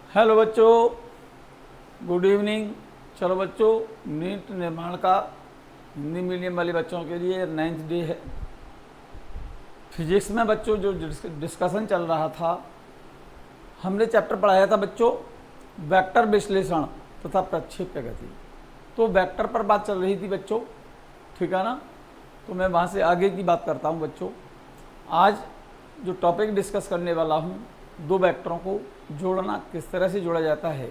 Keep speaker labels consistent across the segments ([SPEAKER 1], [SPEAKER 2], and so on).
[SPEAKER 1] Hello बच्चों, good evening. चलो बच्चों, नीट निर्माण का हिंदी मीडियम वाले बच्चों के लिए 9th डे है। फिजिक्स में बच्चों जो डिस्कशन चल रहा था, हमने चैप्टर पढ़ाया था बच्चों वेक्टर विश्लेषण तथा प्रक्षेप्य गति। तो वेक्टर पर बात चल रही थी बच्चों, ठीक है ना। तो मैं वहाँ से आगे की बात करता हूँ बच्चों। आज जो टॉपिक डिस्कस करने वाला हूँ, दो वेक्टरों को जोड़ना किस तरह से जोड़ा जाता है,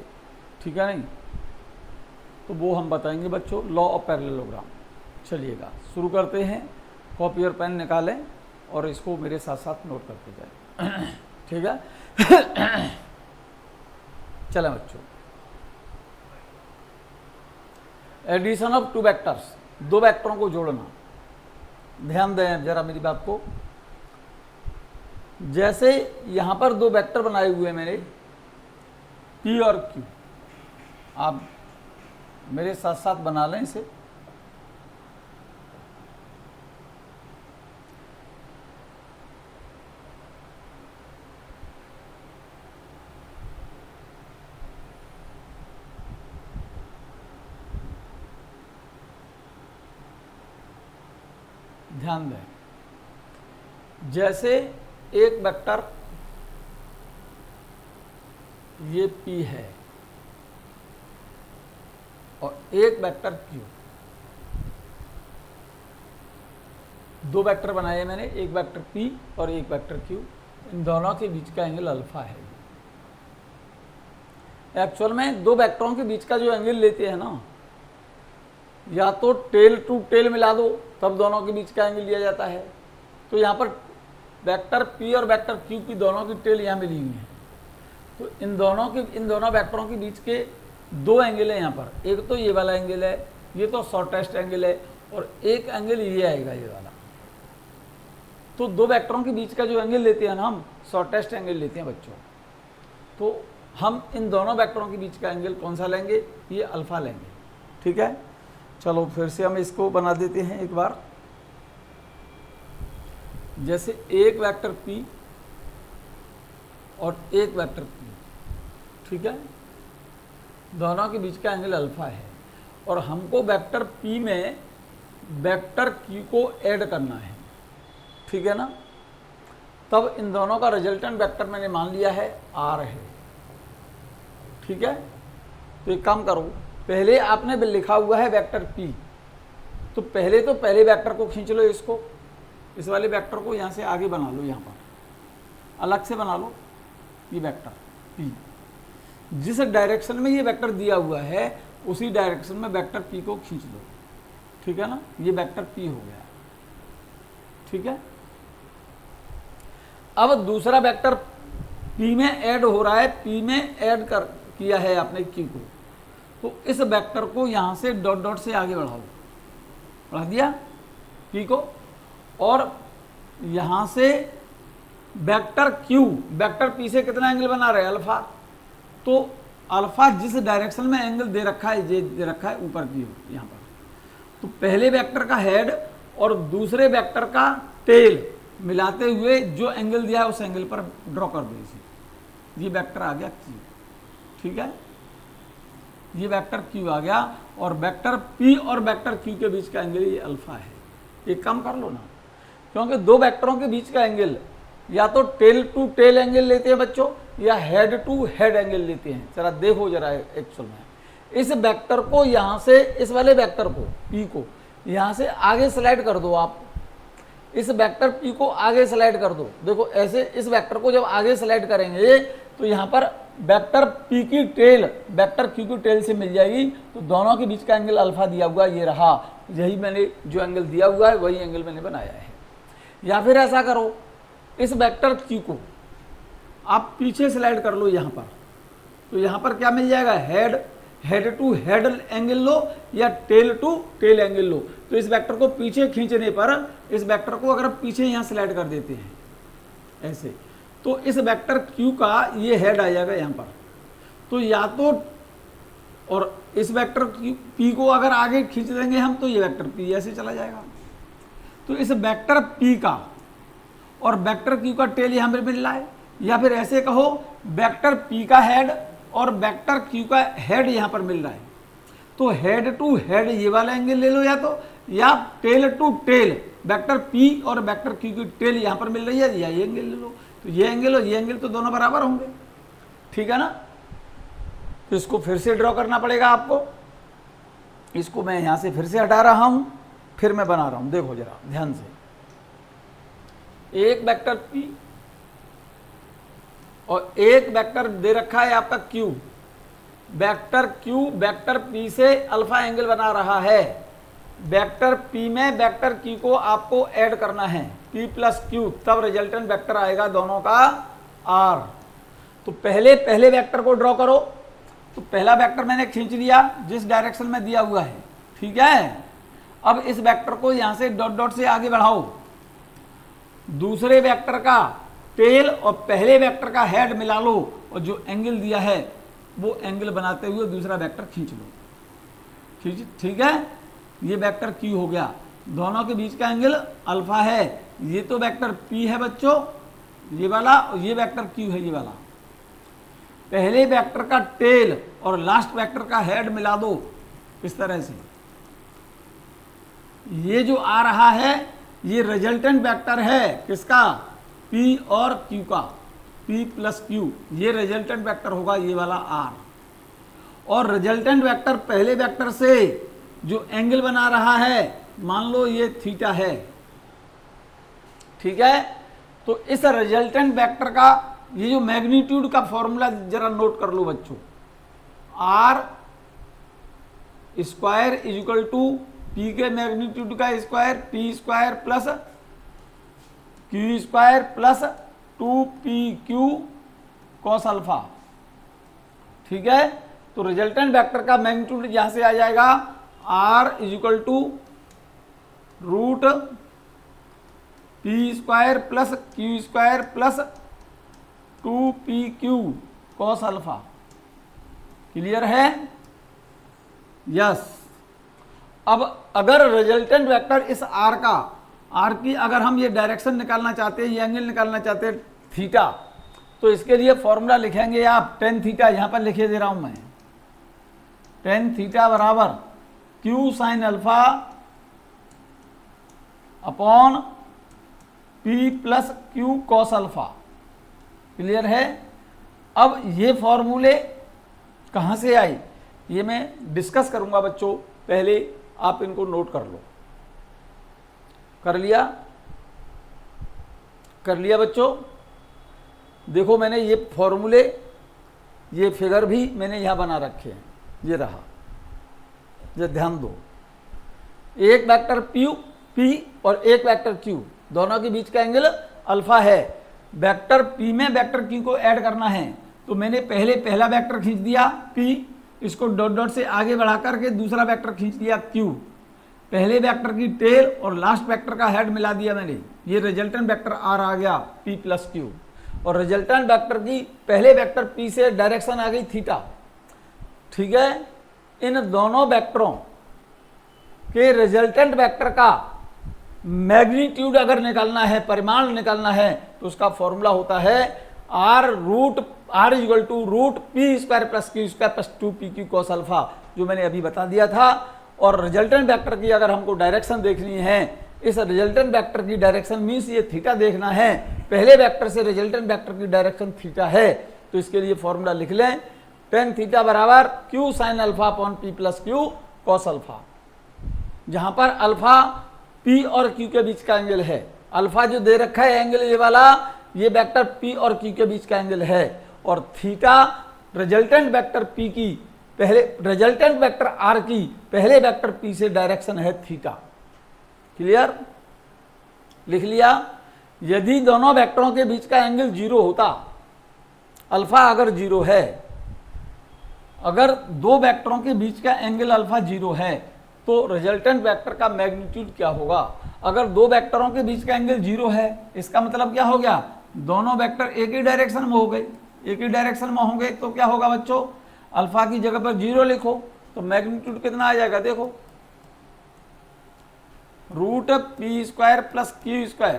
[SPEAKER 1] ठीक है नहीं, तो वो हम बताएंगे बच्चों, लॉ ऑफ पैरेललोग्राम। चलिएगा शुरू करते हैं। कॉपी और पेन निकालें और इसको मेरे साथ साथ नोट करते जाएं, ठीक है। चलें बच्चों, एडिशन ऑफ टू वेक्टर्स, दो वेक्टरों को जोड़ना। ध्यान दें जरा मेरी बात को। जैसे यहां पर दो वेक्टर बनाए हुए मैंने, P और Q, आप मेरे साथ साथ बना लें इसे। ध्यान दें, जैसे एक वेक्टर ये P है और एक वेक्टर Q, दो वेक्टर बनाए मैंने, एक वेक्टर P और एक वेक्टर Q। इन दोनों के बीच का एंगल अल्फा है। एक्चुअल में दो वेक्टरों के बीच का जो एंगल लेते हैं ना, या तो टेल टू टेल मिला दो तब दोनों के बीच का एंगल लिया जाता है। तो यहाँ पर वेक्टर P और वेक्टर Q की दोनों की टेल यहाँ मिली हुई है। तो इन दोनों वेक्टरों के बीच के दो एंगल है यहाँ पर। एक तो ये वाला एंगल है, ये तो शॉर्टेस्ट एंगल है, और एक एंगल ये आएगा ये वाला। तो दो वेक्टरों के बीच का जो एंगल लेते हैं ना हम, शॉर्टेस्ट एंगल लेते हैं बच्चों। तो हम इन दोनों वेक्टरों के बीच का एंगल कौन सा लेंगे? ये अल्फा लेंगे, ठीक है। चलो फिर से हम इसको बना देते हैं एक बार। जैसे एक वेक्टर P और एक वेक्टर Q, ठीक है, दोनों के बीच का एंगल अल्फा है, और हमको वेक्टर P में वेक्टर Q को ऐड करना है, ठीक है ना। तब इन दोनों का रिजल्टेंट वेक्टर मैंने मान लिया है R है, ठीक है। तो एक काम करो, पहले आपने लिखा हुआ है वेक्टर P, तो पहले वेक्टर को खींच लो, इसको, इस वाले वेक्टर को यहाँ से आगे बना लो, यहाँ पर अलग से बना लो ये वेक्टर P। जिस डायरेक्शन में ये वेक्टर दिया हुआ है उसी डायरेक्शन में वेक्टर P को खींच लो, ठीक है ना। ये वेक्टर P हो गया, ठीक है। अब दूसरा वेक्टर P में ऐड हो रहा है, P में ऐड किया है आपने Q को, तो इस वेक्टर को यहाँ से डॉट डॉट से आगे बढ़ा दिया P को, और यहाँ से वेक्टर Q वेक्टर P से कितना एंगल बना रहे हैं? अल्फा। तो अल्फा जिस डायरेक्शन में एंगल दे रखा है, ये दे रखा है ऊपर की ओर यहाँ पर, तो पहले वेक्टर का हेड और दूसरे वेक्टर का टेल मिलाते हुए जो एंगल दिया है उस एंगल पर ड्रॉ कर दो इसे। ये वेक्टर आ गया Q, ठीक है। ये वेक्टर Q आ गया, और वेक्टर P और वेक्टर Q के बीच का एंगल ये अल्फा है। एक काम कर लो ना, क्योंकि दो वेक्टरों के बीच का एंगल या तो टेल टू टेल एंगल लेते हैं बच्चों, या हेड टू हेड एंगल लेते हैं। जरा देखो जरा एक्चुअल में इस वेक्टर को यहाँ से, इस वाले वेक्टर को P को यहाँ से आगे स्लाइड कर दो। आप इस वेक्टर P को आगे स्लाइड कर दो। देखो ऐसे इस वेक्टर को जब आगे स्लाइड करेंगे तो यहाँ पर वेक्टर P की टेल वेक्टर Q की टेल से मिल जाएगी। तो दोनों के बीच का एंगल अल्फा दिया हुआ ये रहा, यही मैंने जो एंगल दिया हुआ है वही एंगल मैंने बनाया है। या फिर ऐसा करो, इस वेक्टर Q को आप पीछे स्लाइड कर लो यहाँ पर, तो यहाँ पर क्या मिल जाएगा? हेड टू हेड एंगल लो या टेल टू टेल एंगल लो। तो इस वेक्टर को पीछे खींचने पर इस वेक्टर को अगर पीछे यहाँ स्लाइड कर देते हैं ऐसे, तो इस वेक्टर Q का ये हेड आ जाएगा यहाँ पर। तो या तो, और इस वेक्टर P को अगर आगे खींच देंगे हम तो ये वेक्टर P ऐसे चला जाएगा। तो इस वेक्टर P का और वेक्टर Q का टेल यहाँ पर मिल रहा है, या फिर ऐसे कहो वेक्टर P का हेड और वेक्टर क्यू का हेड यहाँ पर मिल रहा है, तो हेड टू हेड ये वाला एंगल ले लो, या tail to tail vector p और वेक्टर क्यू की टेल यहाँ पर मिल रही है, या ये एंगल ले लो। तो ये एंगल और ये एंगल तो दोनों बराबर होंगे, ठीक है ना। तो इसको फिर से ड्रॉ करना पड़ेगा आपको। इसको मैं यहाँ से फिर से हटा रहा हूँ, फिर मैं बना रहा हूँ, देखो जरा ध्यान से। एक वेक्टर P और एक वेक्टर दे रखा है आपका Q। Vector Q vector P से अल्फा एंगल बना रहा है। वेक्टर P में वेक्टर Q को आपको ऐड करना है, P प्लस Q, तब रिजल्टेंट वेक्टर आएगा दोनों का R। तो पहले वेक्टर को ड्रॉ करो। तो पहला वेक्टर मैंने खींच लिया जिस डायरेक्शन में दिया हुआ है, ठीक है। अब इस वेक्टर को यहां से डॉट डॉट से आगे बढ़ाओ। दूसरे वेक्टर का टेल और पहले वेक्टर का हेड मिला लो और जो एंगल दिया है वो एंगल बनाते हुए दूसरा वेक्टर खींच लो, ठीक है। ये वेक्टर Q हो गया, दोनों के बीच का एंगल अल्फा है। ये तो वेक्टर P है बच्चों, ये वाला, और ये वेक्टर Q है, ये वाला। पहले वेक्टर का टेल और लास्ट वेक्टर का हेड मिला दो इस तरह से। ये जो आ रहा है ये रिजल्टेंट वेक्टर है किसका, P और Q का, P प्लस Q, ये रिजल्टेंट वेक्टर होगा ये वाला R। और रिजल्टेंट वेक्टर पहले वेक्टर से जो एंगल बना रहा है, मान लो ये थीटा है, ठीक है। तो इस रिजल्टेंट वेक्टर का ये जो मैग्नीट्यूड का फॉर्मूला जरा नोट कर लो बच्चों, R square is equal to P के मैग्नीट्यूड का square, P square plus Q square plus 2PQ cos alpha, ठीक है। तो रिजल्टेंट वेक्टर का मैग्नीट्यूड यहां से आ जाएगा R is equal to root P square plus Q square plus 2PQ cos alpha. Clear है? यस। अब अगर रिजल्टेंट वेक्टर इस R का, R की अगर हम ये डायरेक्शन निकालना चाहते हैं, ये एंगल निकालना चाहते हैं थीटा, तो इसके लिए फॉर्मूला लिखेंगे आप टेन थीटा, यहां पर लिखे दे रहा हूं मैं, टेन थीटा बराबर Q sine alpha upon P plus Q cos alpha. Clear है? अब ये फॉर्मूले कहां से आए ये मैं डिस्कस करूंगा बच्चों, पहले आप इनको नोट कर लो। कर लिया? कर लिया बच्चों? देखो मैंने ये फॉर्मूले, ये फिगर भी मैंने यहां बना रखे हैं, ये रहा, ये ध्यान दो। एक वेक्टर P और एक वेक्टर Q, दोनों के बीच का एंगल अल्फा है। वेक्टर P में वेक्टर Q को ऐड करना है, तो मैंने पहला वेक्टर खींच दिया P, इसको डॉट डॉट से आगे बढ़ा करके दूसरा वेक्टर खींच दिया Q। पहले वेक्टर की टेल और लास्ट वेक्टर का हेड मिला दिया मैंने, ये रिजल्टेंट वेक्टर R आ गया P प्लस Q। और रिजल्टेंट वेक्टर की पहले वेक्टर P से डायरेक्शन आ गई थीटा, ठीक है। इन दोनों वेक्टरों के रिजल्टेंट वेक्टर का मैग्नीट्यूड अगर निकालना है, परिमाण निकालना है, तो उसका फॉर्मूला होता है R is equal to root P square plus Q square plus 2PQ cos alpha, जो मैंने अभी बता दिया था। और रिजल्टेंट वेक्टर की अगर हमको डायरेक्शन देखनी है, इस रिजल्टेंट वेक्टर की डायरेक्शन मीन्स ये थीटा देखना है, पहले वेक्टर से रिजल्टेंट वेक्टर की डायरेक्शन थीटा है, तो इसके लिए फॉर्मूला लिख लें, टेन थीटा बराबर Q sine alpha upon P plus Q cos alpha. जहां पर अल्फा P और Q के बीच का एंगल है, अल्फा जो दे रखा है एंगल ये वाला, ये वेक्टर P और Q के बीच का एंगल है, और थीटा रिजल्टेंट वेक्टर P की पहले, रिजल्टेंट वेक्टर R की पहले वेक्टर P से डायरेक्शन है थीटा। क्लियर? लिख लिया? यदि दोनों वेक्टरों के बीच का एंगल 0 होता, अल्फा अगर 0 है, अगर दो वेक्टरों के बीच का एंगल अल्फा 0 है, तो रिजल्टेंट वेक्टर का मैग्नीट्यूड क्या होगा? अगर दो वेक्टरों के बीच का एंगल 0 है, इसका मतलब क्या हो गया? दोनों वेक्टर एक ही डायरेक्शन में हो गए। एक ही डायरेक्शन में होंगे तो क्या होगा बच्चों? अल्फा की जगह पर 0 लिखो तो मैग्नीट्यूड कितना आ जाएगा? देखो, root P square plus Q square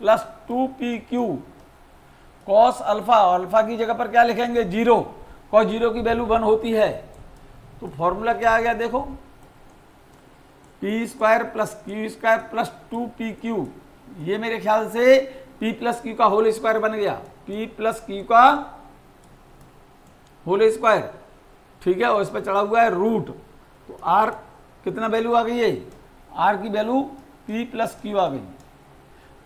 [SPEAKER 1] plus 2PQ cos alpha, alpha की जगह पर क्या लिखेंगे? 0, cos 0 की वैल्यू 1 होती है। तो फॉर्मूला क्या आ गया देखो, P square plus q square plus 2pq, ये मेरे ख्याल से p प्लस क्यू का होल स्क्वायर बन गया, p प्लस क्यू का होल स्क्वायर, ठीक है, और इस पर चढ़ा हुआ है रूट। तो r कितना वैल्यू आ गई है, r की वैल्यू p प्लस क्यू आ गई।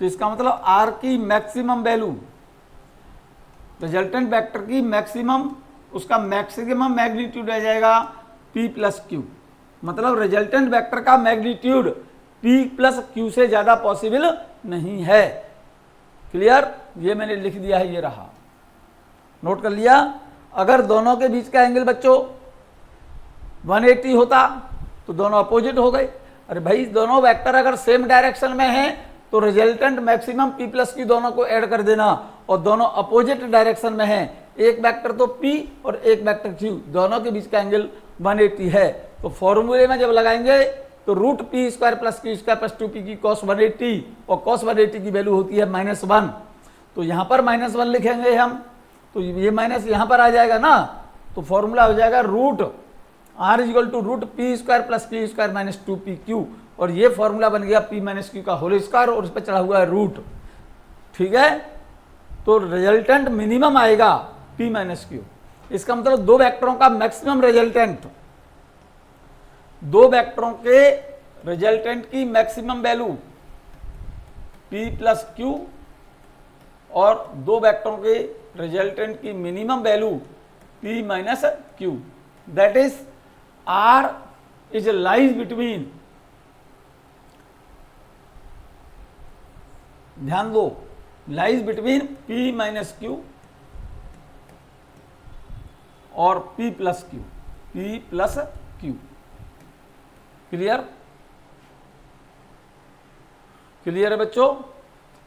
[SPEAKER 1] तो इसका मतलब r की मैक्सिमम वैल्यू, रिजल्टेंट वेक्टर की मैक्सिमम, उसका मैक्सिमम मैग्नीट्यूड आ जाएगा p प्लस क्यू। मतलब रिजल्टेंट वेक्टर का मैग्नीट्यूड p प्लस क्यू से ज्यादा पॉसिबल नहीं है। क्लियर, ये मैंने लिख दिया है, ये रहा, नोट कर लिया। अगर दोनों के बीच का एंगल बच्चों 180 होता तो दोनों अपोजिट हो गए। अरे भाई, दोनों वेक्टर अगर सेम डायरेक्शन में हैं तो resultant maximum p plus Q दोनों को ऐड कर देना, और दोनों अपोजिट डायरेक्शन में हैं, एक वेक्टर तो p और एक वेक्टर q, दोनों के बीच का एंगल 180 है। तो फॉर्मूले में जब लगाएंगे तो root p square plus q square plus 2p की cos 180, और cos 180 की वैल्यू होती है -1। तो यहाँ पर -1 लिखेंगे हम, तो ये माइनस यहाँ पर आ जाएगा ना, तो फॉर्मूला हो जाएगा root r is equal to root p square plus q square minus 2pq, और ये फॉर्मूला बन गया p माइनस क्यू का होल स्क्वायर, और उस पर चढ़ा हुआ है रूट। ठीक है, तो रिजल्टेंट मिनिमम आएगा p माइनस क्यू। इसका मतलब दो वेक्टरों का मैक्सिमम रिजल्टेंट, दो वेक्टरों के रिजल्टेंट की maximum value p plus q, और दो वेक्टरों के रिजल्टेंट की minimum value p minus Q, that is r is lies between, ध्यान दो, lies between p minus Q और p plus Q, p plus Q. Clear, clear है बच्चों।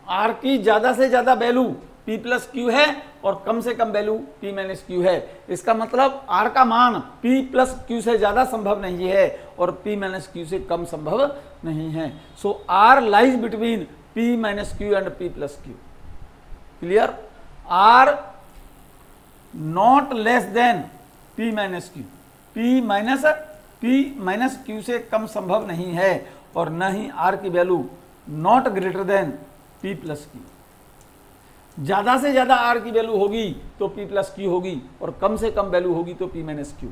[SPEAKER 1] r की ज्यादा से ज्यादा वैल्यू p प्लस क्यू है और कम से कम वैल्यू p माइनस क्यू है। इसका मतलब r का मान p प्लस क्यू से ज्यादा संभव नहीं है और p माइनस क्यू से कम संभव नहीं है। सो r lies between p minus Q and p plus Q. Clear, r not less than p minus Q, p minus Q से कम संभव नहीं है, और न ही r की value not greater than p plus Q. ज्यादा से ज्यादा r की वैल्यू होगी तो p प्लस क्यू होगी, और कम से कम वैल्यू होगी तो p माइनस क्यू।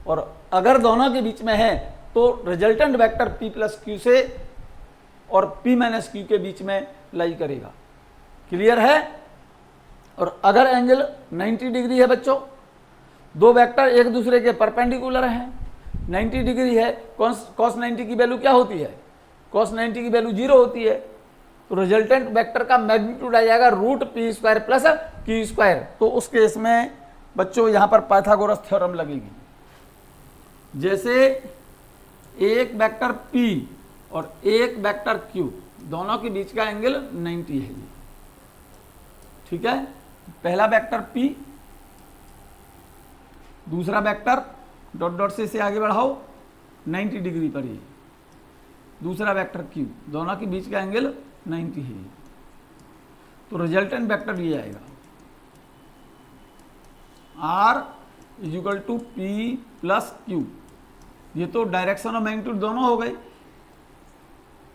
[SPEAKER 1] और अगर दोनों के बीच में है तो resultant vector p plus Q से और p माइनस क्यू के बीच में लाई करेगा। क्लियर है। और अगर एंगल 90 डिग्री है बच्चों, दो वेक्टर एक दूसरे के परपेंडिकुलर हैं, 90 डिग्री है, cos 90 की वैल्यू क्या होती है, cos 90 की वैल्यू 0 होती है, तो रिजल्टेंट वेक्टर का मैग्नीट्यूड आ जाएगा root p square plus q square. तो उस केस में बच्चों यहाँ पर पाइथागोरस थ्योरम लगेगी। जैसे एक वेक्टर p और एक वेक्टर q, दोनों के बीच का एंगल 90 है ये, ठीक है। पहला वेक्टर p, दूसरा वेक्टर डॉट डॉट से आगे बढ़ाओ 90 डिग्री पर ये, दूसरा वेक्टर q, दोनों के बीच का एंगल 90 है। तो रिजल्टेंट वेक्टर ये आएगा r is equal to p plus q. ये तो डायरेक्शन और मैग्नीट्यूड दोनों हो गए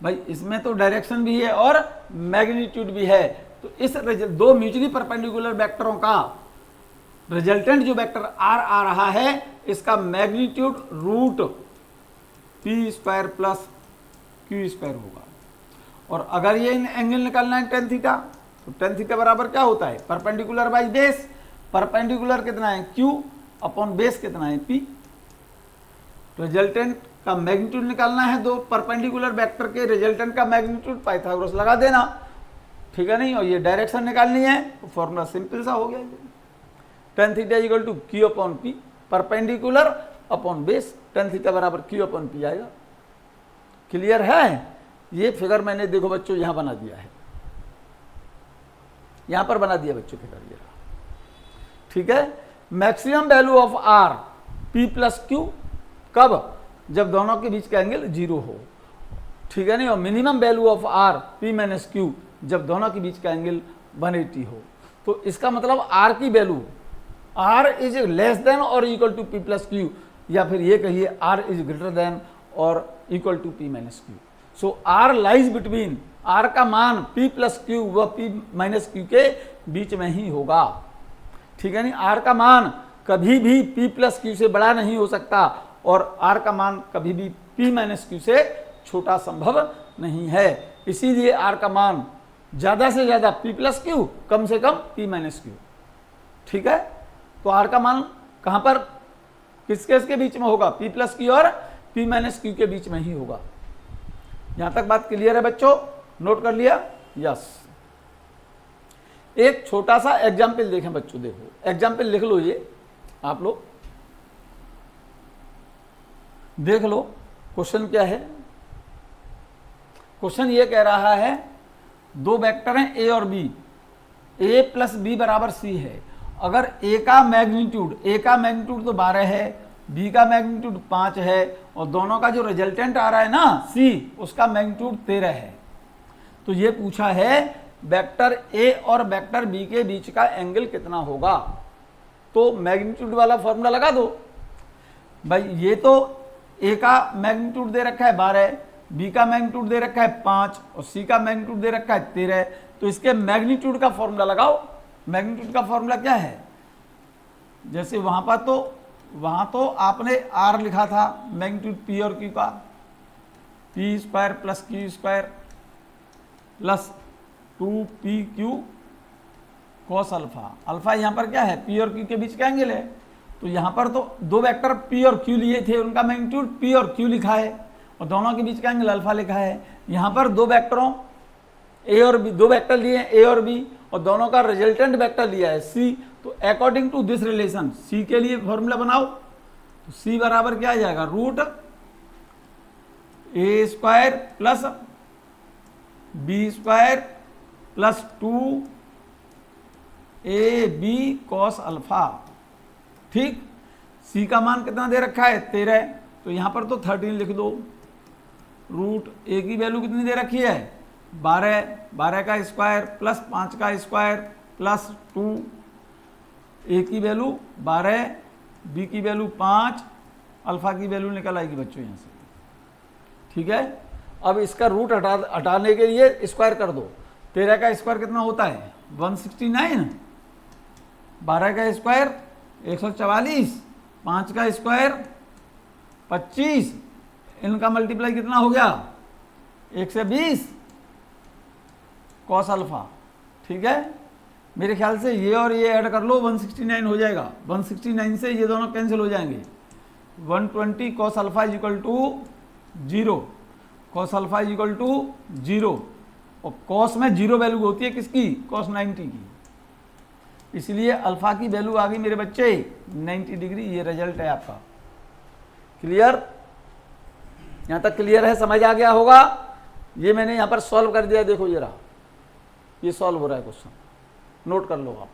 [SPEAKER 1] भाई, इसमें तो डायरेक्शन भी है और मैग्नीट्यूड भी है। तो इस दो म्यूचुअली परपेंडिकुलर वेक्टरों का रिजल्टेंट जो वेक्टर r आ रहा है, इसका magnitude root p square plus q square होगा। और अगर ये एंगल निकालना है टेन थीटा, तो टेन थीटा बराबर क्या होता है, परपेंडिकुलर बाई बेस। परपेंडिकुलर कितना है, q अपॉन बेस कितना है, p। रिजल्टेंट का मैग्नीट्यूड निकालना है, दो परपेंडिकुलर वेक्टर के रिजल्टेंट का मैग्नीट्यूड पाइथागोरस लगा देना, ठीक है नहीं। और ये डायरेक्शन निकालनी है तो फॉर्मूला सिंपल सा हो गया, tan theta equal to q upon p, perpendicular upon base, tan theta बराबर q अपॉन p आएगा। क्लियर है। ये फिगर मैंने देखो बच्चों यहाँ बना दिया है, यहाँ पर बना दिया बच्चों फिगर ये, ठीक है। Maximum value of r p plus Q कब, जब दोनों के बीच का एंगल 0 हो, ठीक है नहीं। और minimum value of r p minus Q जब दोनों के बीच का एंगल 180 हो। तो इसका मतलब r की value R is less than और equal to P plus Q, या फिर ये कहिए आर इज ग्रेटर देन और equal to P minus Q. So R lies between, R का मान पी प्लस क्यू व पी माइनस क्यू के बीच में ही होगा, ठीक है नहीं। आर का मान कभी भी पी प्लस क्यू से बड़ा नहीं हो सकता और आर का मान कभी भी पी माइनस क्यू से छोटा संभव नहीं है। इसीलिए आर का मान ज्यादा से ज्यादा पी प्लस क्यू, कम से कम पी माइनस क्यू, ठीक है। तो आर का मान कहां पर, किसके इसके बीच में होगा, पी प्लस क्यू और पी माइनस क्यू के बीच में ही होगा। यहां तक बात क्लियर है बच्चों, नोट कर लिया? यस। एक छोटा सा एग्जाम्पल देखें बच्चों, देखो एग्जाम्पल लिख लो, ये आप लोग देख लो। क्वेश्चन क्या है? क्वेश्चन ये कह रहा है दो वेक्टर हैं ए और बी, ए प्लस बी बराबर सी है। अगर ए का मैग्नीट्यूड तो 12 है, बी का मैग्नीट्यूड 5 है और दोनों का जो रिजल्टेंट आ रहा है ना सी, उसका मैग्नीट्यूड 13 है। तो ये पूछा है वेक्टर ए और वेक्टर बी के बीच का एंगल कितना होगा। तो मैग्नीट्यूड वाला फॉर्मूला लगा दो भाई। ये तो ए का मैग्नीट्यूड दे रखा है 12, बी का मैग्नीट्यूड दे रखा है 5 और सी का मैग्नीट्यूड दे रखा है 13। तो इसके मैग्नीट्यूड का फॉर्मूला लगाओ। मैग्नीट्यूड का फॉर्मूला क्या है? जैसे वहां तो आपने आर लिखा था, मैग्नीट्यूड पी और क्यू का, P square plus q square plus 2pq cos alpha. Alpha यहाँ पर क्या है, पी और क्यू के बीच का एंगल है। तो यहाँ पर तो दो वेक्टर पी और क्यू लिए थे, उनका मैग्नीट्यूड पी और क्यू लिखा है और दोनों के बीच का एंगल अल्फा लिखा है। यहाँ पर दो वेक्टरों ए और बी, दो वेक्टर लिए हैं ए और बी और दोनों का रिजल्टेंट वेक्टर लिया है सी। तो अकॉर्डिंग टू दिस रिलेशन सी के लिए फॉर्मूला बनाओ। तो सी बराबर क्या आ जाएगा, root A square plus B square plus 2ab cos alpha. ठीक, सी का मान कितना दे रखा है 13, तो यहां पर तो 13 लिख दो। रूट ए की वैल्यू कितनी दे रखी है 12, 12 का स्क्वायर प्लस 5 का स्क्वायर प्लस 2, ए की वैल्यू 12, बी की वैल्यू 5, अल्फा की वैल्यू निकल आएगी बच्चों यहाँ से। ठीक है, अब इसका रूट हटाने के लिए स्क्वायर कर दो। 13 का स्क्वायर कितना होता है 169, 12 का स्क्वायर 144, 5 का स्क्वायर 25, इनका मल्टीप्लाई कितना हो गया 120 कॉस अल्फा। ठीक है, मेरे ख्याल से ये और ये ऐड कर लो 169 हो जाएगा। 169 से ये दोनों कैंसिल हो जाएंगे। 120 cos alpha is equal to 0, cos alpha is equal to 0 और कॉस में 0 वैल्यू होती है किसकी, कॉस 90 की। इसलिए अल्फा की वैल्यू आ गई मेरे बच्चे 90 डिग्री। ये रिजल्ट है आपका। क्लियर, यहां तक क्लियर है, समझ आ गया होगा। ये मैंने यहां पर सॉल्व कर दिया, देखो ये रहा, ये सॉल्व हो रहा है क्वेश्चन, नोट कर लो आप।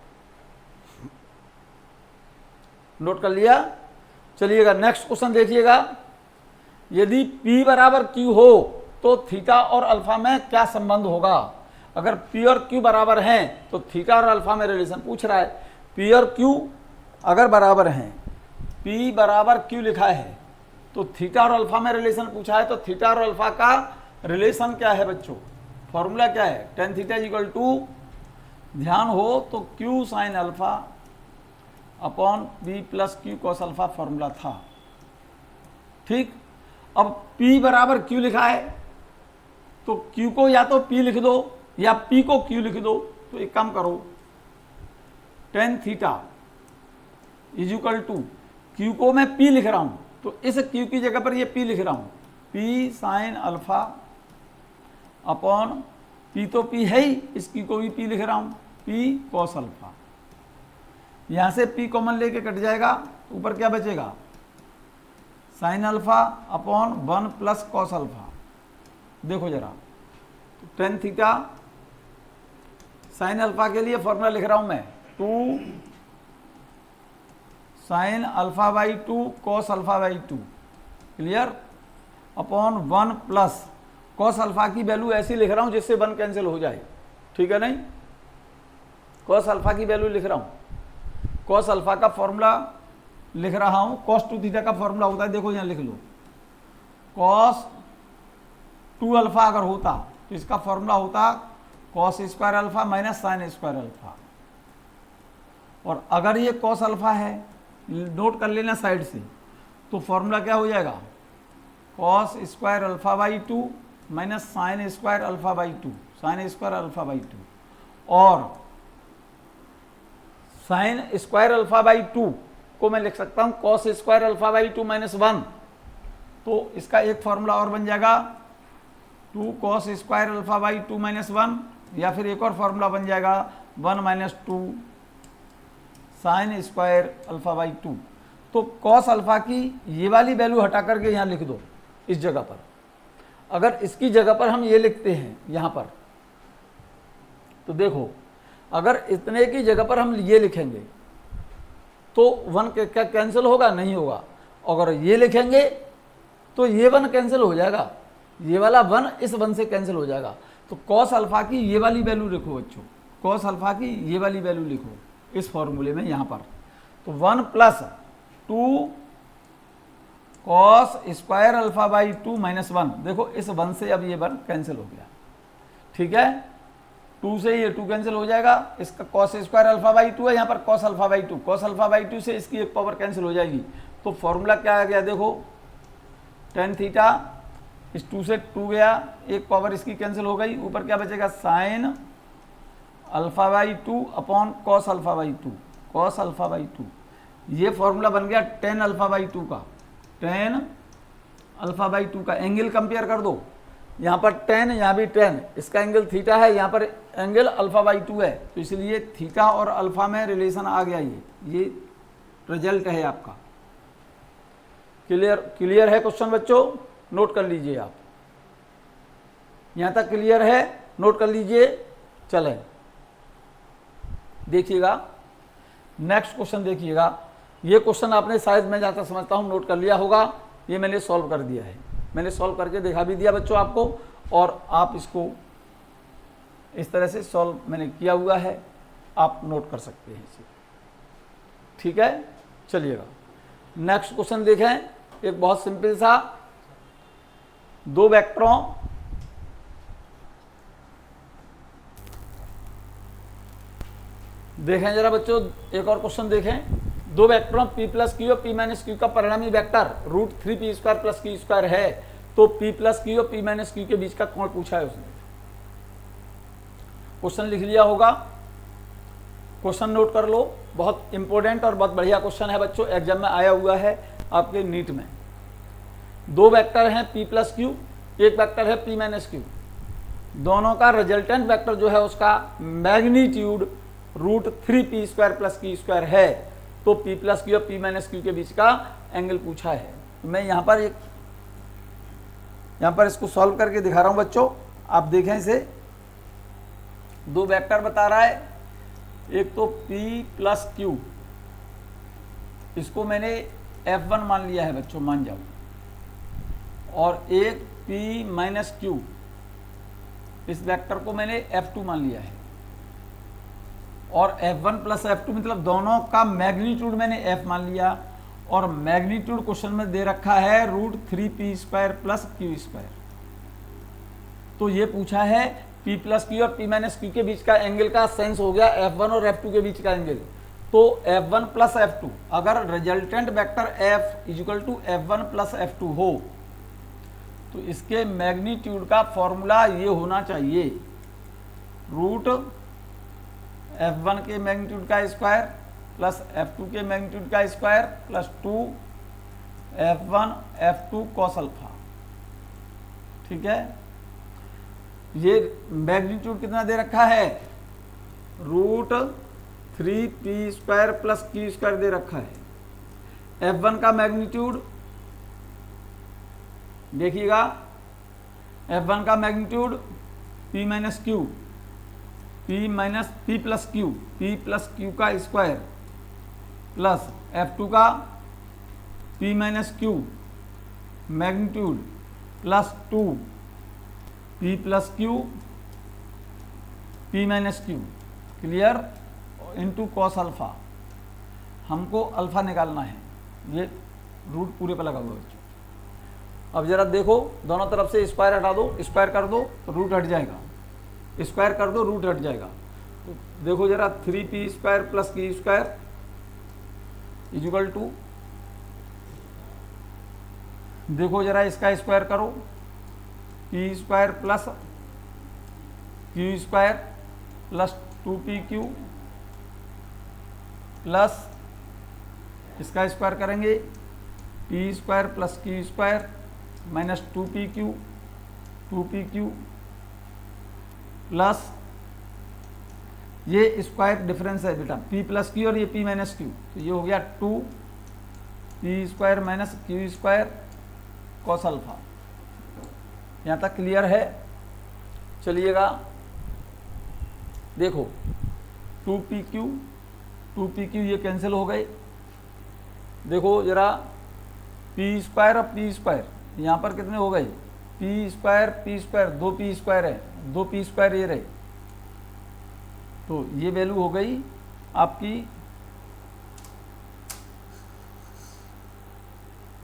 [SPEAKER 1] नोट कर लिया, चलिएगा नेक्स्ट क्वेश्चन देखिएगा। यदि P बराबर Q हो तो थीटा और अल्फा में क्या संबंध होगा। अगर P और Q बराबर हैं तो थीटा और अल्फा में रिलेशन पूछ रहा है। P और Q अगर बराबर हैं, P बराबर Q लिखा है तो थीटा और अल्फा में रिलेशन पूछा है। तो थीटा और अल्फा का रिलेशन क्या है बच्चों, फॉर्मूला क्या है, tan थीटा इक्वल टू, ध्यान हो तो Q sine alpha upon P plus Q cos alpha formula था। ठीक, अब P बराबर Q लिखा है तो Q को या तो P लिख दो या P को Q लिख दो। तो एक काम करो, tan theta is equal to, Q को मैं P लिख रहा हूं तो इस Q की जगह पर ये P लिख रहा हूं, P sine alpha upon, P तो P है ही, इस Q को भी P लिख रहा हूं, P कॉस अल्फा। यहां से P कॉमन लेके कट जाएगा, ऊपर क्या बचेगा sine alpha upon 1 plus cos alpha. देखो जरा, तो tan थीटा साइन अल्फा के लिए फॉर्मूला लिख रहा हूं मैं 2 sine alpha by 2 cos alpha by 2, clear, upon 1 plus cos alpha की वैल्यू ऐसी लिख रहा हूं जिससे 1 कैंसिल हो जाए। ठीक है नहीं, कॉस अल्फा की वैल्यू लिख रहा हूं, कॉस अल्फा का फॉर्मूला लिख रहा हूं, कॉस 2 थीटा का फॉर्मूला होता है, देखो यहां लिख लो, कॉस 2 अल्फा अगर होता तो इसका फॉर्मूला होता cos square alpha minus sine square alpha. और अगर ये कॉस अल्फा है, नोट कर लेना साइड से, तो फॉर्मूला क्या हो जाएगा, cos square alpha by 2 minus sine square alpha by 2, sine square alpha by 2। और साइन स्क्वायर अल्फा बाई 2 को मैं लिख सकता हूं cos square alpha by 2 minus 1। तो इसका एक फॉर्मूला और बन जाएगा 2 cos square alpha by 2 minus 1, या फिर एक और फॉर्मूला बन जाएगा 1 minus 2 sine square alpha by 2। तो कॉस अल्फा की ये वाली वैल्यू हटा करके यहां लिख दो इस जगह पर। अगर इसकी जगह पर हम ये लिखते हैं यहां पर, तो देखो अगर इतने की जगह पर हम ये लिखेंगे तो 1 क्या कैंसिल होगा, नहीं होगा। अगर ये लिखेंगे तो ये 1 कैंसिल हो जाएगा, ये वाला 1 इस 1 से कैंसिल हो जाएगा। तो कॉस अल्फा की ये वाली वैल्यू लिखो बच्चों, कॉस अल्फा की ये वाली वैल्यू लिखो इस फॉर्मूले में यहां पर। तो 1 plus 2 cos square alpha by 2 minus 1, देखो इस 1 से अब ये 1 कैंसिल हो गया, ठीक है। 2 से ये 2 कैंसिल हो जाएगा, इसका कॉस स्क्वायर अल्फा बाई 2 है, यहाँ पर cos alpha by 2, cos alpha by 2 से इसकी एक पावर कैंसिल हो जाएगी। तो फॉर्मूला क्या आ गया, देखो टेन थीटा, इस 2 से 2 गया, एक पावर इसकी कैंसिल हो गई, ऊपर क्या बचेगा sine alpha by 2 upon cos alpha by 2, cos alpha by 2। ये फॉर्मूला बन गया टेन अल्फा बाई 2 का, टेन अल्फा बाई 2 का। एंगल कंपेयर कर दो, यहाँ पर 10, यहाँ भी 10, इसका एंगल थीटा है, यहाँ पर एंगल अल्फा बाई 2 है, तो इसलिए थीटा और अल्फा में रिलेशन आ गया। ये रिजल्ट है आपका। क्लियर है क्वेश्चन बच्चों, नोट कर लीजिए आप, यहाँ तक क्लियर है, नोट कर लीजिए। चलें देखिएगा नेक्स्ट क्वेश्चन, देखिएगा ये क्वेश्चन आपने शायद मैं जहाँ तक समझता हूँ नोट कर लिया होगा, ये मैंने सॉल्व कर दिया है, मैंने सॉल्व करके दिखा भी दिया बच्चों आपको, और आप इसको इस तरह से सॉल्व मैंने किया हुआ है, आप नोट कर सकते हैं इसे, ठीक है। चलिएगा नेक्स्ट क्वेश्चन देखें, एक बहुत सिंपल सा, दो वेक्टरों देखें जरा बच्चों, एक और क्वेश्चन देखें। दो वेक्टरों p प्लस क्यू और p माइनस क्यू का परिणामी vector root 3p square plus q square है, तो p प्लस क्यू और p माइनस क्यू के बीच का कोण पूछा है उसने। क्वेश्चन लिख लिया होगा, क्वेश्चन नोट कर लो, बहुत इंपॉर्टेंट और बहुत बढ़िया क्वेश्चन है बच्चों, एग्जाम में आया हुआ है आपके नीट में। दो वेक्टर हैं p प्लस क्यू, एक वेक्टर है p माइनस क्यू, दोनों का रिजल्टेंट वेक्टर जो है उसका magnitude root 3p square plus q square है, तो p प्लस क्यू और p माइनस क्यू के बीच का एंगल पूछा है। तो मैं यहाँ पर इसको सॉल्व करके दिखा रहा हूँ बच्चों, आप देखें इसे। दो वेक्टर बता रहा है, एक तो p प्लस क्यू, इसको मैंने f1 मान लिया है बच्चों, मान जाओ, और एक p माइनस क्यू, इस वेक्टर को मैंने f2 मान लिया है, और f1 प्लस f2 मतलब दोनों का मैग्नीट्यूड मैंने f मान लिया, और मैग्नीट्यूड क्वेश्चन में दे रखा है root 3p square plus q square. तो ये पूछा है p प्लस क्यू और p माइनस क्यू के बीच का एंगल का सेंस हो गया f1 और f2 के बीच का एंगल। तो f1 प्लस f2, अगर resultant vector f equal to f1 plus f2 हो, तो इसके मैग्नीट्यूड का फॉर्मूला ये होना चाहिए, रूट f1 के मैग्नीट्यूड का स्क्वायर प्लस f2 के मैग्नीट्यूड का square plus 2 f1 f2 cos alpha, ठीक है। ये मैग्नीट्यूड कितना दे रखा है, root 3p square plus q square दे रखा है। f1 का मैग्नीट्यूड देखिएगा, f1 का magnitude p minus Q, p plus Q का स्क्वायर प्लस f2 का p minus Q magnitude plus 2 p plus Q p minus Q, clear, into cos alpha. हमको alpha निकालना है, ये रूट पूरे पर लगा हुआ है बच्चों। अब जरा देखो, दोनों तरफ से स्क्वायर हटा दो, स्क्वायर कर दो तो रूट हट जाएगा, स्क्वायर कर दो रूट हट जाएगा। तो देखो जरा 3p स्क्वायर प्लस की स्क्वायर इक्वल टू, देखो जरा इसका स्क्वायर करो, P square plus q square plus 2pq plus इसका स्क्वायर करेंगे P square plus q square minus 2pq plus ये स्क्वायर डिफरेंस है बेटा, p प्लस क्यू और ये p माइनस क्यू, तो ये हो गया 2p square minus q square cos alpha. यहाँ तक क्लियर है? चलिएगा देखो 2pq ये कैंसिल हो गए। देखो जरा p स्क्वायर और p स्क्वायर यहाँ पर कितने हो गए, p स्क्वायर 2p स्क्वायर है, 2p स्क्वायर ये रहे, तो ये वैल्यू हो गई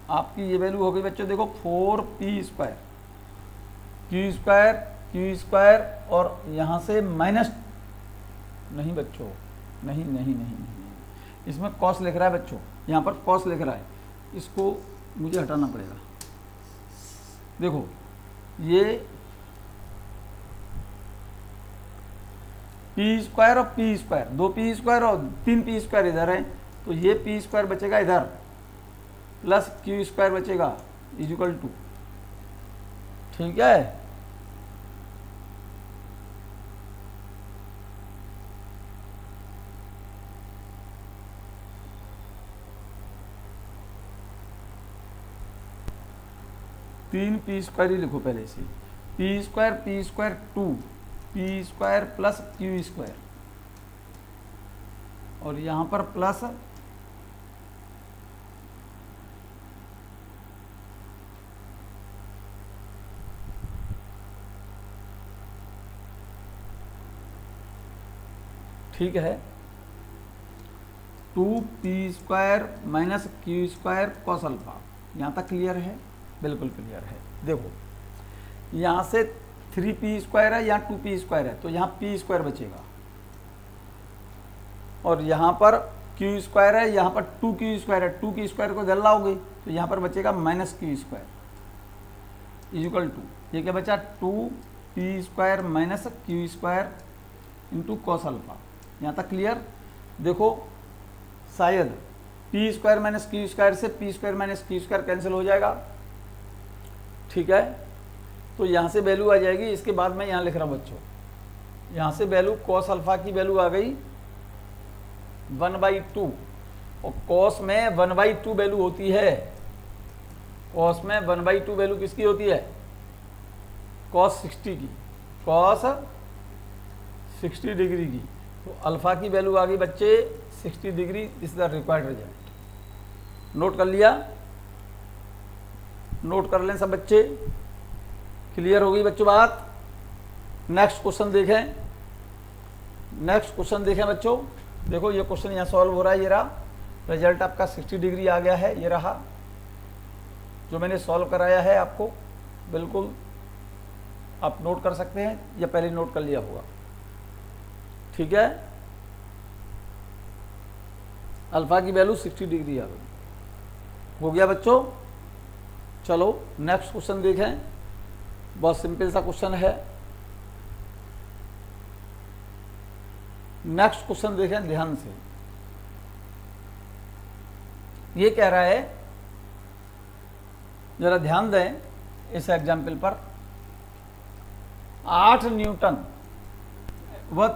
[SPEAKER 1] आपकी ये वैल्यू हो गई बच्चों, देखो 4p स्क्वायर क्यू स्क्वायर और यहाँ से माइनस, नहीं बच्चों नहीं, इसमें कॉस लिख रहा है बच्चों, यहाँ पर कॉस लिख रहा है, इसको मुझे हटाना पड़ेगा। देखो ये पी स्क्वायर और पी स्क्वायर, 2p स्क्वायर और 3p स्क्वायर इधर है, तो ये p स्क्वायर बचेगा इधर प्लस क्यू स्क्वायर बचेगा इक्वल टू, ठीक है। तीन पी स्क्वायर ही लिखो पहले से, P square 2 P square plus q square और यहाँ पर प्लस ठीक है 2p square minus q square cos alpha. यहाँ तक क्लियर है? बिल्कुल क्लियर है। देखो यहाँ से 3p स्क्वायर है, यहाँ 2p स्क्वायर है, तो यहाँ p स्क्वायर बचेगा और यहाँ पर q स्क्वायर है, यहाँ पर 2q स्क्वायर है, 2q स्क्वायर को इधर लाओगे तो यहाँ पर बचेगा minus q square equal to, ये क्या बचा 2p square minus q square into cos alpha. यहाँ तक क्लियर? देखो शायद p square minus q square से p square minus q square cancel हो जाएगा, ठीक है। तो यहाँ से वैल्यू आ जाएगी, इसके बाद मैं यहाँ लिख रहा हूँ बच्चों, यहाँ से वैल्यू कॉस अल्फा की वैल्यू आ गई 1/2 और कॉस में 1/2 वैल्यू होती है, कॉस में 1/2 वैल्यू किसकी होती है, कॉस 60 की, कॉस 60 डिग्री की। तो अल्फा की वैल्यू आ गई बच्चे 60 degree, is the required result. Note कर लिया? नोट कर लें सब बच्चे, क्लियर हो गई बच्चों बात? नेक्स्ट क्वेश्चन देखें, नेक्स्ट क्वेश्चन देखें बच्चों। देखो ये क्वेश्चन यहाँ सॉल्व हो रहा है, ये रहा रिजल्ट आपका 60 डिग्री आ गया है, ये रहा जो मैंने सॉल्व कराया है आपको, बिल्कुल आप नोट कर सकते हैं या पहले नोट कर लिया होगा, ठीक है। अल्फा की वैल्यू 60 डिग्री आ गई, हो गया बच्चों। चलो नेक्स्ट क्वेश्चन देखें, बहुत सिंपल सा क्वेश्चन है। नेक्स्ट क्वेश्चन देखें ध्यान से, ये कह रहा है, जरा ध्यान दें इस एग्जाम्पल पर, 8 न्यूटन व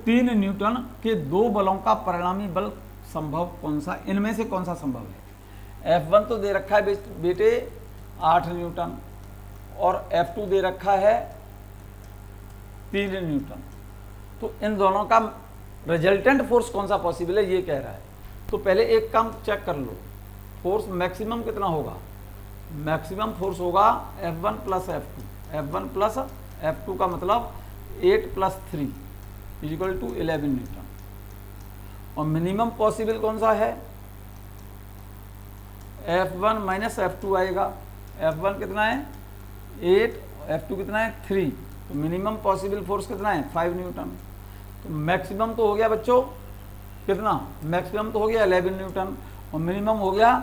[SPEAKER 1] 3 न्यूटन के 2 बलों का परिणामी बल संभव कौन सा, इनमें से कौन सा संभव है। F1 तो दे रखा है बेटे 8 न्यूटन और F2 दे रखा है 3 न्यूटन, तो इन दोनों का रिजल्टेंट फोर्स कौन सा पॉसिबल है, ये कह रहा है। तो पहले एक काम चेक कर लो, फोर्स मैक्सिमम कितना होगा, मैक्सिमम फोर्स होगा F1 plus F2, F1 plus F2 का मतलब 8 + 3 = 11 न्यूटन। और मिनिमम पॉसिबल कौन सा है, F1 माइनस F2 आएगा। F1 कितना है 8, F2 कितना है 3, तो मिनिमम पॉसिबल फोर्स कितना है 5 न्यूटन। तो मैक्सिमम तो हो गया बच्चों कितना, मैक्सिमम तो हो गया 11 न्यूटन और मिनिमम हो गया,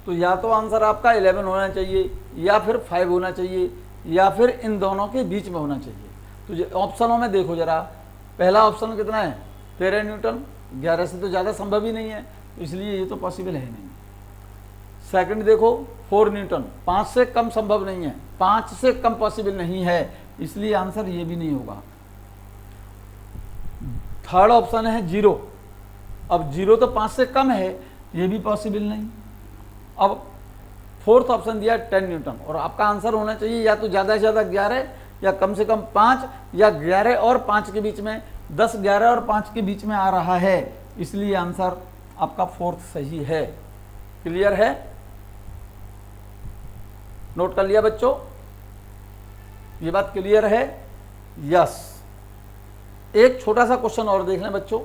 [SPEAKER 1] तो या तो आंसर आपका 11 होना चाहिए या फिर 5 होना चाहिए या फिर इन दोनों के बीच में होना चाहिए। तो ये ऑप्शनों में देखो जरा, पहला ऑप्शन कितना है 13 न्यूटन, 11 से तो ज़्यादा संभव ही नहीं है, इसलिए ये तो पॉसिबल है नहीं। सेकंड देखो 4 न्यूटन, 5 से कम संभव नहीं है, 5 से कम पॉसिबल नहीं है, इसलिए आंसर ये भी नहीं होगा। थर्ड ऑप्शन है 0, अब 0 तो 5 से कम है, ये भी पॉसिबल नहीं। अब फोर्थ ऑप्शन दिया 10 न्यूटन और आपका आंसर होना चाहिए या तो ज़्यादा से ज़्यादा 11 या कम से कम 5 या 11 और 5 के बीच में, 10, 11 और 5 के बीच में आ रहा है, इसलिए आंसर आपका फोर्थ सही है। क्लियर है, नोट कर लिया बच्चों, ये बात क्लियर है। यस, एक छोटा सा क्वेश्चन और देख लें बच्चों,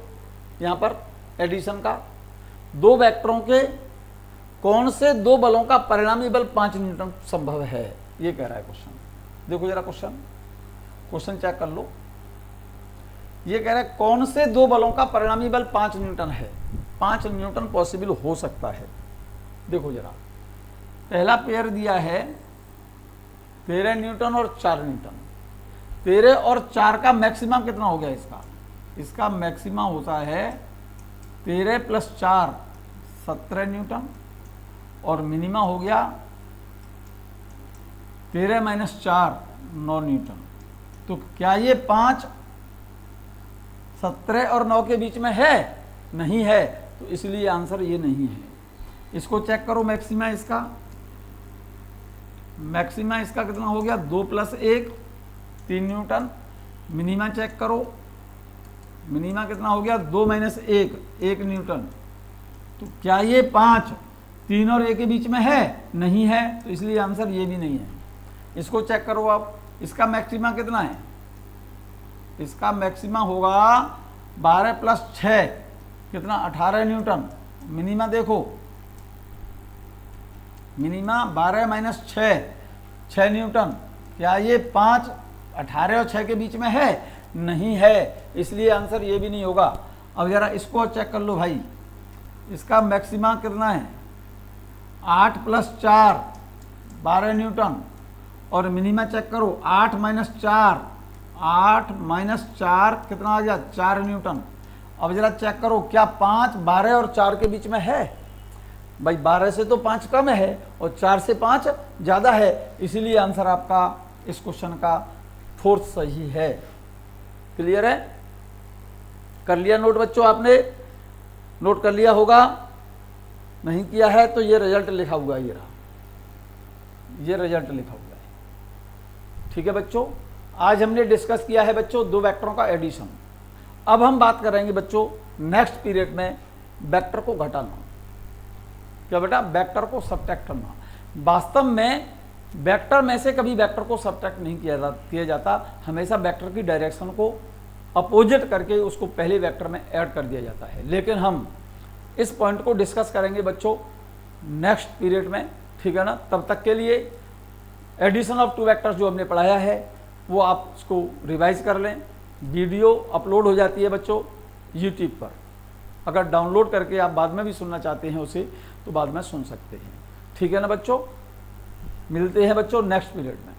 [SPEAKER 1] यहां पर एडिशन का, दो वेक्टरों के कौन से दो बलों का परिणामी बल 5 न्यूटन संभव है, ये कह रहा है क्वेश्चन। देखो जरा क्वेश्चन चेक कर लो, ये कह रहा है कौन से दो बलों का परिणामी बल 5 न्यूटन है, 5 न्यूटन पॉसिबल हो सकता है। देखो जरा, पहला पेयर दिया है 13 न्यूटन और 4 न्यूटन, 13 और 4 का मैक्सिमम कितना हो गया, इसका मैक्सिमम होता है 13 प्लस 4 17 न्यूटन और मिनिमा हो गया 13 माइनस 4 9 न्यूटन। तो क्या ये 5 17 और 9 के बीच में है, नहीं है, तो इसलिए आंसर ये नहीं है। इसको चेक करो, मैक्सिमा इसका कितना हो गया 2 प्लस 1 3 न्यूटन। मिनिमा चेक करो, मिनिमा कितना हो गया 2 माइनस 1 न्यूटन। तो क्या ये 5 3 और 1 के बीच में है, नहीं है, तो इसलिए आंसर ये भी नहीं है। इसको चेक करो आप, इसका मैक्सिमा कितना है, इसका मैक्सिमा होगा 12 प्लस 6 कितना 18 न्यूटन। मिनिमा देखो, मिनिमा 12 माइनस 6 न्यूटन। क्या ये 5 18 और 6 के बीच में है, नहीं है, इसलिए आंसर ये भी नहीं होगा। अब जरा इसको चेक कर लो भाई, इसका मैक्सिमा कितना है 8 प्लस 4 12 न्यूटन और मिनिमा चेक करो 8 माइनस 4 कितना आ गया 4 न्यूटन। अब जरा चेक करो, क्या 5 12 और 4 के बीच में है, भाई 12 से तो 5 कम है और 4 से 5 ज़्यादा है, इसीलिए आंसर आपका इस क्वेश्चन का फोर्थ सही है। क्लियर है, कर लिया नोट बच्चों, आपने नोट कर लिया होगा, नहीं किया है तो ये रिजल्ट लिखा हुआ है, ये रहा, ये रिजल्ट लिखा हुआ है। ठीक है बच्चों, आज हमने डिस्कस किया है बच्चों दो वेक्टरों का एडिशन। अब हम बात करेंगे बच्चों नेक्स्ट पीरियड में वेक्टर को घटाना, क्या बेटा, वेक्टर को सब्ट्रैक्ट करना। वास्तव में वेक्टर में से कभी वेक्टर को सब्ट्रैक्ट नहीं किया जाता, हमेशा वेक्टर की डायरेक्शन को अपोजिट करके उसको पहले वेक्टर में ऐड कर दिया जाता है। लेकिन हम इस पॉइंट को डिस्कस करेंगे बच्चों नेक्स्ट पीरियड में, ठीक है ना। तब तक के लिए एडिशन ऑफ टू वेक्टर्स जो हमने पढ़ाया है वो आप उसको रिवाइज कर लें। वीडियो अपलोड हो जाती है बच्चों यूट्यूब पर, अगर डाउनलोड करके आप बाद में भी सुनना चाहते हैं उसे तो बाद में सुन सकते हैं। ठीक है ना बच्चों, मिलते हैं बच्चों नेक्स्ट पीरियड में।